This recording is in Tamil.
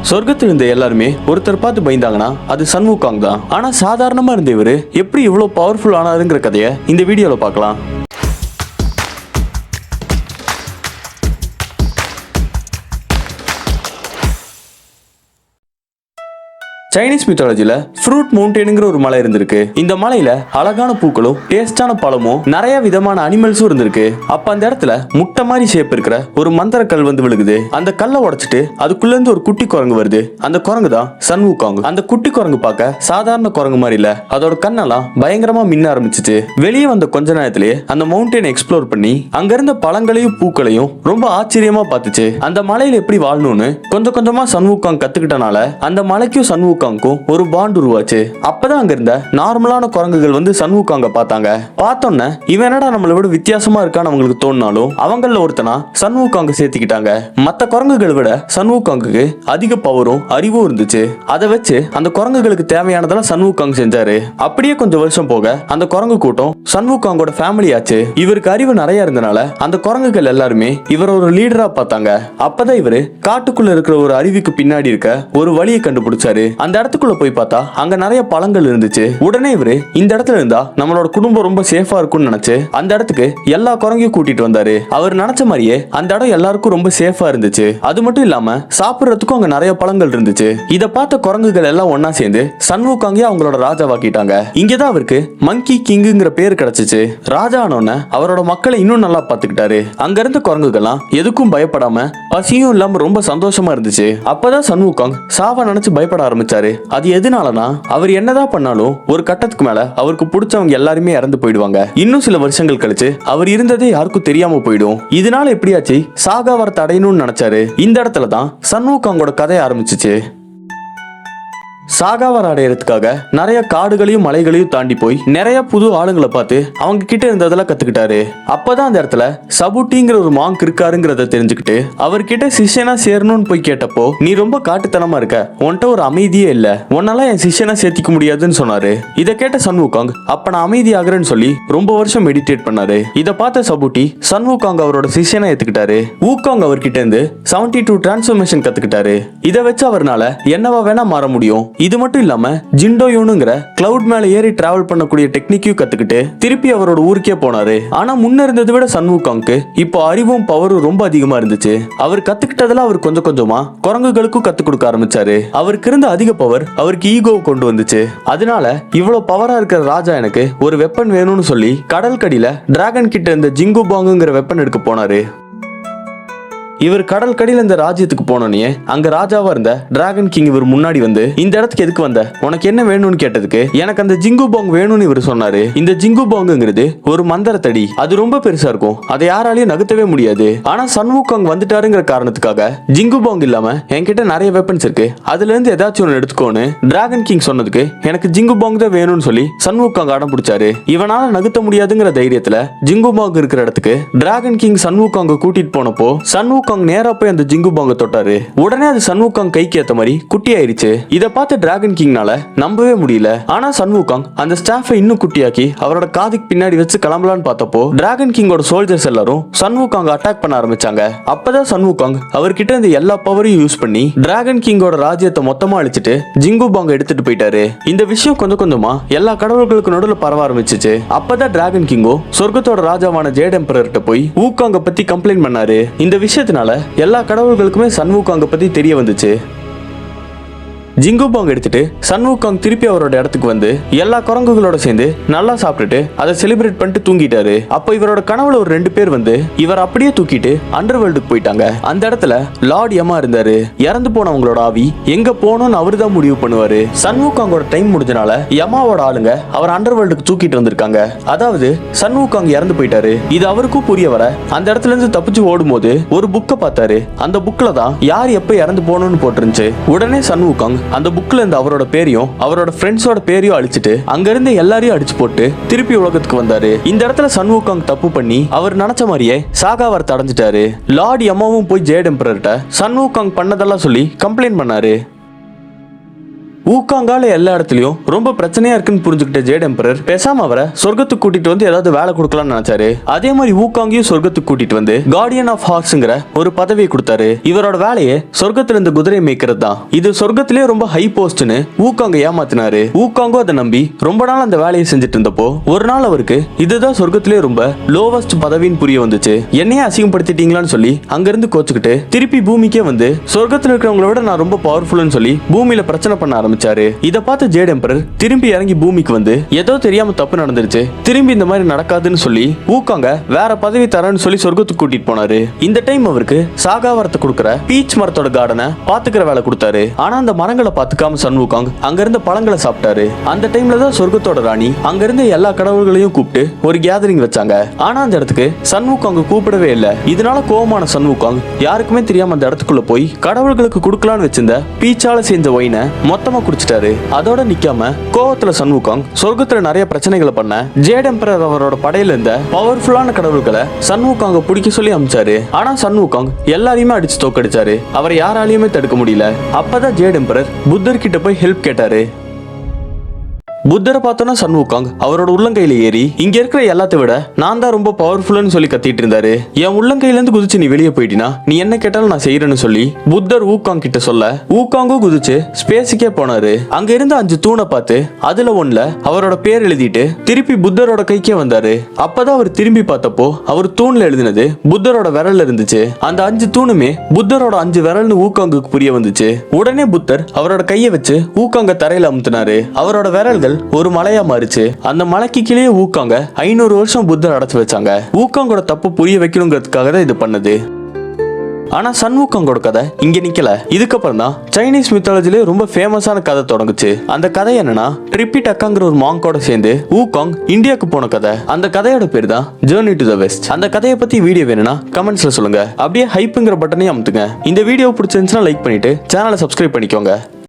சொர்க்கத்தில் இருந்த எல்லாருமே ஒருத்தர் பார்த்து பயந்தாங்கன்னா அது சன்வுகாங் தான். ஆனா சாதாரணமா இருந்த இவரு எப்படி இவ்வளவு பவர்ஃபுல் ஆனாருங்கிற கதையை இந்த வீடியோல பார்க்கலாம். சைனீஸ் மித்தாலஜில ஃப்ரூட் மவுண்டன்ங்கிற ஒரு மலை இருந்திருக்கு. இந்த மலையில அழகான பூக்களும் டேஸ்டான பழமும் நிறைய விதமான அனிமல்ஸும் இருந்திருக்கு. அப்ப அந்த இடத்துல முட்டை மாதிரி ஷேப் இருக்கிற ஒரு மந்திர கல் வந்து விழுகுது. அந்த கல்லை உடைச்சிட்டு அதுக்குள்ள இருந்து ஒரு குட்டி குரங்கு வருது. அந்த குரங்கு தான் சன்வுகாங். அந்த குட்டி குரங்கு பார்க்க சாதாரண குரங்கு மாதிரி இல்ல, அதோட கண்ணெல்லாம் பயங்கரமா மின்ன ஆரம்பிச்சிச்சு. வெளியே வந்த கொஞ்ச நேரத்திலேயே அந்த மவுண்டனை எக்ஸ்ப்ளோர் பண்ணி அங்க இருந்த பழங்களையும் பூக்களையும் ரொம்ப ஆச்சரியமா பார்த்துச்சு. அந்த மலையில எப்படி வாழணும்னு கொஞ்சம் கொஞ்சமா சன்வுகாங் கத்துக்கிட்டனால அந்த மலைக்கும் சன்வுகாங் ஒரு பாண்ட் உருவாச்சு. அப்பதான் அங்க இருந்த நார்மலான குரங்குகள் வந்து சன்வுகாங்க பார்த்தாங்க. பார்த்தோன்னே இவன் என்னடா நம்மளை விட வித்தியாசமா இருக்கான்னு அவங்களுக்கு தோணினாலும் அவங்கள ஒருத்தனா சன்வுகாங்க சேர்த்துக்கிட்டாங்க. மத்த குரங்குகளை விட சன்வுகாங்குக்கு அதிக பவரும் அறிவும் இருந்துச்சு. அதை வச்சு அந்த குரங்குகளுக்கு தேவையானதெல்லாம் சன்வுகாங் செஞ்சாரு. அப்படியே கொஞ்சம் வருஷம் போக அந்த குரங்கு கூட்டம் சன்வுகாங்கோட ஃபேமிலி ஆச்சு. இவருக்கு அறிவு நிறைய இருந்தனால அந்த குரங்குகள் எல்லாருமே இவர் ஒரு லீடரா பார்த்தாங்க. அப்பதான் இவரு காட்டுக்குள்ள இருக்கிற ஒரு அருவிக்கு பின்னாடி இருக்க ஒரு வழியை கண்டுபிடிச்சாரு. அந்த இடத்துக்குள்ள போய் பார்த்தா அங்க நிறைய பழங்கள் இருந்துச்சு. உடனே இவரு இந்த இடத்துல இருந்தா நம்மளோட குடும்பம் ரொம்ப சேஃபா இருக்கும்னு நினைச்சு அந்த இடத்துக்கு எல்லா குரங்கையும் கூட்டிட்டு வந்தாரு. அவர் நினைச்ச மாதிரியே அந்த இடம் எல்லாருக்கும் ரொம்ப சேஃபா இருந்துச்சு. அது மட்டும் இல்லாம சாப்பிடுறதுக்கும் அங்க நிறைய பழங்கள் இருந்துச்சு. இத பார்த்த குரங்குகள் எல்லாம் ஒன்னா சேர்ந்து சன்வுகாங்கே அவங்களோட ராஜாவாக்கிட்டாங்க. இங்கதான் அவருக்கு மங்கி கிங்குங்கிற பேர் கிடைச்சிச்சு. ராஜா ஆனோன்னு அவரோட மக்களை இன்னும் நல்லா பாத்துக்கிட்டாரு. அங்க இருந்த குரங்குகள்லாம் எதுக்கும் பயப்படாம பசியும் இல்லாம ரொம்ப சந்தோஷமா இருந்துச்சு. அப்பதான் சன்வுகாங் சாவ நினைச்சு பயப்பட ஆரம்பிச்சாரு. அது எதனாலனா அவர் என்னதான் பண்ணாலும் ஒரு கட்டத்துக்கு மேல அவருக்கு பிடிச்சவங்க எல்லாருமே இறந்து போயிடுவாங்க. இன்னும் சில வருஷங்கள் கழிச்சு அவர் இருந்ததே யாருக்கும் தெரியாம போயிடும். இதனால எப்படியாச்சு சாகா வரத்தை அடையணும்னு நினைச்சாரு. இந்த இடத்துல தான் சன்வுகாங்கோட கதை ஆரம்பிச்சிச்சு. சாகாவர அடையறதுக்காக நிறைய காடுகளையும் மலைகளையும் தாண்டி போய் நிறைய புது ஆளுங்களை பார்த்து அவங்க கிட்ட இருந்ததெல்லாம் கத்துக்கிட்டாரு. அப்பதான் அந்த இடத்துல சபுட்டிங்கிற ஒரு மாங்க் இருக்காருங்கிறத தெரிஞ்சுக்கிட்டு அவர்கிட்ட சிஷ்யனா சேரணும்னு போய் கேட்டப்போ, நீ ரொம்ப காட்டுத்தனமா இருக்க, உன்கிட்ட ஒரு அமைதியே இல்ல, உன்னால என் சிஷ்யனா சேர்த்திக்க முடியாதுன்னு சொன்னாரு. இதை கேட்ட சன்வுகாங் அப்ப நான் அமைதி ஆகிறேன்னு சொல்லி ரொம்ப வருஷம் மெடிடேட் பண்ணாரு. இதை பார்த்த சபுட்டி சன்வுகாங் அவரோட சிஷ்யனா ஏத்துக்கிட்டாரு. ஊகாங் அவர்கிட்ட இருந்து 72 டிரான்ஸ்ஃபர்மேஷன் கத்துக்கிட்டாரு. இதை வச்சு அவர்னால என்னவா வேணா மாற முடியும். இது மட்டும் இல்லாம ஜிண்டோயோனுங்கிற கிளவுட் மேல ஏறி டிராவல் பண்ணக்கூடிய டெக்னிக்கையும் கத்துக்கிட்டு திருப்பி அவரோட ஊருக்கே போனாரு. ஆனா முன்ன இருந்ததை விட சன்வுகாங்க்கு இப்போ அறிவும் பவரும் ரொம்ப அதிகமா இருந்துச்சு. அவர் கத்துக்கிட்டதெல்லாம் அவர் கொஞ்சம் கொஞ்சமா குரங்குகளுக்கும் கத்து கொடுக்க ஆரம்பிச்சாரு. அவருக்கு இருந்த அதிக பவர் அவருக்கு ஈகோ கொண்டு வந்துச்சு. அதனால இவ்வளவு பவரா இருக்கிற ராஜா எனக்கு ஒரு வெப்பன் வேணும்னு சொல்லி கடல் கடியில டிராகன் கிட்ட இருந்த ஜிங்கு பாங்குங்கிற வெப்பன் எடுக்க போனாரு. இவர் கடல் கடியில இந்த ராஜ்யத்துக்கு போனோன்னே அங்க ராஜாவா இருந்த டிராகன் கிங் இவர் முன்னாடி வந்து, இந்த இடத்துக்கு எதுக்கு வந்த, உனக்கு என்ன வேணும்னு கேட்டதுக்கு எனக்கு அந்த ஜிங்கு பாங் வேணும்னு இவர் சொன்னாரு. இந்த ஜிங்கு பாங்குங்கிறது ஒரு மந்திரத்தடி, அது ரொம்ப பெருசா இருக்கும், அதை யாராலையும் நகர்த்தவே முடியாது. ஆனா சன்வுகாங் வந்துட்டாருங்கிற காரணத்துக்காக ஜிங்கு பாங் இல்லாம என்கிட்ட நிறைய வெப்பன்ஸ் இருக்கு, அதுல இருந்து ஏதாச்சும் ஒன்று எடுத்துக்கோன்னு டிராகன் கிங் சொன்னதுக்கு எனக்கு ஜிங்கு பாங் தான் வேணும்னு சொல்லி சன்வுகாங் அடம் பிடிச்சாரு. இவனால நகர்த்த முடியாதுங்கிற தைரியத்துல ஜிங்கு பாங் இருக்கிற இடத்துக்கு டிராகன் கிங் சன்வுகாங்க கூட்டிட்டு போனப்போ சன்வுகாங் நேரா போய் அந்த ஜிங்கு பாங்க தொட்டாரு. உடனே அது சன்வுகாங் கைக்கு ஏத்த மாதிரி குட்டி ஆயிருச்சு. இத பார்த்து டிராகன் கிங்னால நம்பவே முடியல. ஆனா சன்வுகாங் அந்த ஸ்டாஃபை இன்னும் குட்டியாக்கி அவரோட காதுக்கு பின்னாடி வச்சு கிளம்பலான்னு பார்த்தப்போ டிராகன் கிங்கோட சோல்ஜர்ஸ் எல்லாரும் சன்வுகாங் அட்டாக் பண்ண ஆரம்பிச்சாங்க. அப்பதான் சன்வுகாங் அவர்கிட்ட இந்த எல்லா பவரையும் யூஸ் பண்ணி டிராகன் கிங்கோட ராஜ்யத்தை மொத்தமா அழிச்சிட்டு ஜிங்கு பாங்க எடுத்துட்டு போயிட்டாரு. இந்த விஷயம் கொஞ்சம் கொஞ்சமா எல்லா கடவுள்களுக்கு நடுவில் பரவ ஆரம்பிச்சிச்சு. அப்பதான் டிராகன் கிங்கோ சொர்க்கத்தோட ராஜாவான ஜேட் எம்பரர்கிட்ட போய் ஊகாங்க பத்தி கம்ப்ளைண்ட் பண்ணாரு. இந்த விஷயத்தினால எல்லா கடவுள்களுக்குமே சன்வுகாங்க பத்தி தெரிய வந்துச்சு. ஜிங்கு பாங் எடுத்துட்டு சன்வுகாங் திருப்பி அவரோட இடத்துக்கு வந்து எல்லா குரங்குகளோட சேர்ந்து நல்லா சாப்பிட்டுட்டு அதை செலிப்ரேட் பண்ணிட்டு தூங்கிட்டாரு. அப்போ இவரோட கனவுல ஒரு 2 பேர் வந்து இவர் அப்படியே தூக்கிட்டு அண்டர் வேர்ல்டுக்கு போயிட்டாங்க. அந்த இடத்துல லார்ட் யமா இருந்தாரு. இறந்து போனவங்களோட ஆவி எங்க போகணும்னு அவரு தான் முடிவு பண்ணுவாரு. சன்வுகாங்கோட டைம் முடிஞ்சனால யமாவோட ஆளுங்க அவர் அண்டர் வேர்ல்டுக்கு தூக்கிட்டு வந்திருக்காங்க. அதாவது சன்வுகாங் இறந்து போயிட்டாரு. இது அவருக்கும் புரிய வர அந்த இடத்துல இருந்து தப்பிச்சு ஓடும் போது ஒரு புக்கை பார்த்தாரு. அந்த புக்ல தான் யார் எப்ப இறந்து போகணும்னு போட்டிருந்துச்சு. உடனே சன்வுகாங் அந்த புக்ல இருந்து அவரோட பேரையும் அவரோட ஃப்ரெண்ட்ஸோட பேரையும் அழிச்சிட்டு அங்க இருந்து எல்லாரையும் அடிச்சு போட்டு திருப்பி உலகத்துக்கு வந்தாரு. இந்த இடத்துல சன்வுகாங் தப்பு பண்ணி அவர் நினைச்ச மாதிரியே சாகாவரத்தை அடைஞ்சிட்டாரு. லார்ட் யமாவும் போய் ஜேட் எம்பரர்கிட்ட சன்வுகாங் பண்ணதெல்லாம் சொல்லி கம்ப்ளைண்ட் பண்ணாரு. ஊகாங்கால எல்லா இடத்துலயும் ரொம்ப பிரச்சனையா இருக்குன்னு புரிஞ்சுக்கிட்ட ஜேட் எம்பரர் பேசாம அவரை சொர்க்கத்துக்கு கூட்டிட்டு வந்து ஏதாவது வேலை கொடுக்கலாம்னு நினைச்சாரு. அதே மாதிரி ஊகாங்கையும் சொர்க்கத்துக்கு கூட்டிட்டு வந்து கார்டியன் ஆஃப் ஹார்ஸ்ங்கிற ஒரு பதவியை கொடுத்தாரு. இவரோட வேலையே சொர்க்கத்துல இருந்து குதிரை மேய்க்கிறது தான். இது சொர்க்கத்திலே ரொம்ப ஹை போஸ்ட்னு ஊகாங்க ஏமாத்தினாரு. ஊகாங்கோ அதை நம்பி ரொம்ப நாள் அந்த வேலையை செஞ்சுட்டு இருந்தப்போ ஒரு நாள் அவருக்கு இதுதான் சொர்க்கத்திலே ரொம்ப லோவஸ்ட் பதவின்னு புரிய வந்துச்சு. என்னையே அசிங்கப்படுத்திட்டீங்களான்னு சொல்லி அங்கிருந்து கோச்சுக்கிட்டு திருப்பி பூமிக்கே வந்து சொர்க்கத்தில் இருக்கிறவங்கள விட நான் ரொம்ப பவர்ஃபுல்னு சொல்லி பூமியில பிரச்சனை பண்ண ஆரம்பிச்சாரு. இதை பார்த்து ஜேட் எம்பரர் திரும்பி இறங்கி பூமிக்கு வந்து ஏதோ தெரியாம தப்பு நடந்துருச்சு, திரும்பி இந்த மாதிரி நடக்காதுன்னு சொல்லி ஊகாங்க வேற பதவி தரேன்னு சொல்லி சொர்க்கத்துக்கு கூட்டிட்டு போனாரு. இந்த டைம் அவருக்கு சாகாவரத்தை கொடுக்கற பீச் மரத்தோட கார்டனை பாத்துக்கிற வேலை கொடுத்தாரு. ஆனா அந்த மரங்களை பாத்துக்காம சன் ஊகாங் அங்க இருந்த பழங்களை சாப்பிட்டாரு. அந்த டைம்ல தான் சொர்க்கத்தோட ராணி அங்க இருந்த எல்லா கடவுள்களையும் கூப்பிட்டு ஒரு கேதரிங் வச்சாங்க. ஆனா அந்த இடத்துக்கு சன் ஊகாங் கூப்பிடவே இல்லை. இதனால கோவமான சன் ஊகாங் யாருக்குமே தெரியாம அந்த இடத்துக்குள்ள போய் கடவுள்களுக்கு கொடுக்கலான்னு வச்சிருந்த பீச்சால செஞ்ச ஒயினை மொத்தமா குடிச்சிட்டாரு. அதோட நிக்காம கோவத்துல சன் ஊகாங் சொர்க்கத்துல நிறைய பிரச்சனைகளை பண்ண ஜேட் எம்பரர் அவரோட படையில இருந்த பவர்ஃபுல்லான கடவுள்களை சன் ஊகாங்க பிடிக்க சொல்லி அமிச்சாரு. ஆனா சன் ஊகாங் எல்லாரையுமே அடிச்சு தோக்கடிச்சாரு. அவரை யாராலையுமே தடுக்க முடியல. அப்பதான் ஜேட் எம்பரர் புத்தர் கிட்ட போய் ஹெல்ப் கேட்டாரு. புத்தரை பார்த்தோன்னா சன் ஊகாங் அவரோட உள்ளங்கையில ஏறி இங்க இருக்கிற எல்லாத்த விட நான் தான் ரொம்ப பவர்ஃபுல்னு சொல்லி கத்திட்டு இருந்தாரு. என் உள்ளங்கையில இருந்து குதிச்சு நீ வெளியே போயிட்டினா நீ என்ன கேட்டாலும் நான் செய்யறேன்னு சொல்லி புத்தர் ஊகாங் கிட்ட சொல்ல ஊகாங்கும் குதிச்சு ஸ்பேஸுக்கே போனாரு. அங்க இருந்த 5 தூணை பார்த்து அதுல ஒண்ணுல அவரோட பேர் எழுதிட்டு திருப்பி புத்தரோட கைக்கே வந்தாரு. அப்பதான் அவர் திரும்பி பார்த்தப்போ அவர் தூண்ல எழுதினது புத்தரோட விரல்ல இருந்துச்சு. அந்த 5 தூணுமே புத்தரோட 5 விரல்னு ஊகாங்குக்கு புரிய வந்துச்சு. உடனே புத்தர் அவரோட கையை வச்சு ஊகாங்க தரையில அமுத்தினாரு. அவரோட விரல்கள் ஒரு மலையா மாறிச்சு. அந்த மலைக்கு கீழே ஊகாங்க 500 வருஷம் புத்தர் அடைச்சு வச்சாங்க. ஊகாங்கோட தப்பு புரிய வைக்கணுங்கிறதுக்காக தான் இது பண்ணது. ஆனா சன் ஊகாங்கோட கதை இங்க நிக்கல. இதுக்கப்புறம் தான் சைனீஸ் மித்தாலஜிலே ரொம்ப ஃபேமஸான கதை தொடங்குச்சு. அந்த கதை என்னன்னா ட்ரிப்பி டக்காங்கிற ஒரு மாங்கோட சேர்ந்து ஊகாங் இந்தியாவுக்கு போன கதை. அந்த கதையோட பேர் தான் ஜர்னி டு த வெஸ்ட். அந்த கதையை பத்தி வீடியோ வேணும்னா கமெண்ட்ஸ்ல சொல்லுங்க. அப்படியே ஹைப்புங்கிற பட்டனையும் அமுத்துங்க. இந்த வீடியோ பிடிச்சிருந்துச்சுன்னா லைக் பண்ணிட்டு சேனலை சப்ஸ்கிரைப் பண்ணிக்கோங்க.